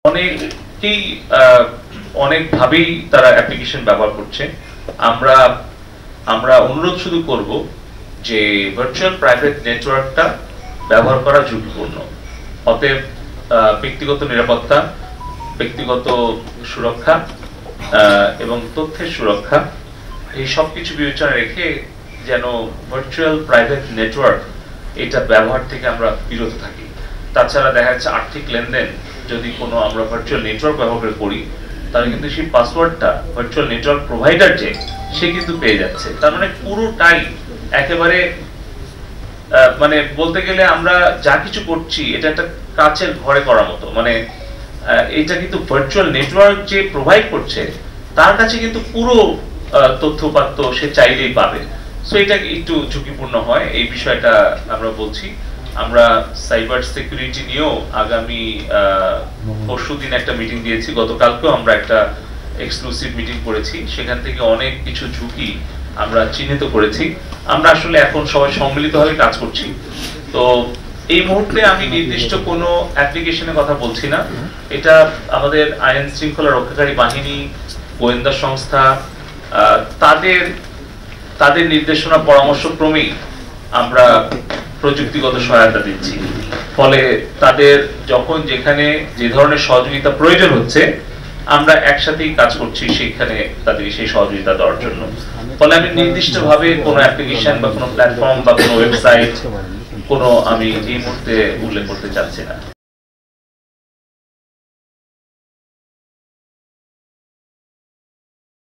অনেকেই অনেকভাবেই তারা অ্যাপ্লিকেশন ব্যবহার করছে। আমরা আমরা অনুরোধ শুধু করব যে ভার্চুয়াল প্রাইভেট নেটওয়ার্কটা ব্যবহার করা ঝুঁকিপূর্ণ। অতএব ব্যক্তিগত নিরাপত্তা, ব্যক্তিগত সুরক্ষা এবং তথ্যের সুরক্ষা এই সব কিছু বিবেচনা রেখে যেন ভার্চুয়াল প্রাইভেট নেটওয়ার্ক এটা ব্যবহার থেকে আমরা বিরত থাকি। তাছাড়া দেখা যাচ্ছে আর্থিক লেনদেন যদি কোনো আমরা ভার্চুয়াল নেটওয়ার্ক ব্যবহার করি তাহলে কিন্তু সেই পাসওয়ার্ডটা ভার্চুয়াল নেটওয়ার্ক প্রোভাইডার সে কিন্তু পেয়ে যাচ্ছে। তার মানে পুরোটাই একেবারে মানে বলতে গেলে আমরা যা কিছু করছি এটা একটা কাচের ঘরে করার মতো। মানে এটা কিন্তু ভার্চুয়াল নেটওয়ার্ক যে প্রোভাইড করছে তার কাছে কিন্তু পুরো তথ্যপাত্র সে চাইলেই পাবে। সো এটা একটু ঝুঁকিপূর্ণ হয়, এই বিষয়টা আমরা বলছি। আমরা সাইবার সিকিউরিটি নিয়েও আগামী পরশুদিন একটা মিটিং দিয়েছি, গতকালকেও আমরা একটা এক্সক্লুসিভ মিটিং করেছি। সেখান থেকে অনেক কিছু ঝুঁকি আমরা চিহ্নিত করেছি। আমরা আসলে এখন সবাই সম্মিলিতভাবে কাজ করছি। তো এই মুহূর্তে আমি নির্দিষ্ট কোনো অ্যাপ্লিকেশনের কথা বলছি না, এটা আমাদের আইন শৃঙ্খলা রক্ষাকারী বাহিনী, গোয়েন্দা সংস্থা তাদের নির্দেশনা পরামর্শক্রমেই আমরা প্রযুক্তিগত সহায়তা দিচ্ছি। ফলে তাদের যখন যেখানে যে ধরনের সহযোগিতা প্রয়োজন হচ্ছে আমরা একসাথেই কাজ করছি সেখানে তাদেরকে সেই সহযোগিতা দেওয়ার জন্য। ফলে আমি নির্দিষ্টভাবে কোনো অ্যাপ্লিকেশন বা কোনো প্ল্যাটফর্ম বা কোনো ওয়েবসাইট আমি এই মুহূর্তে উল্লেখ করতে চাচ্ছি না।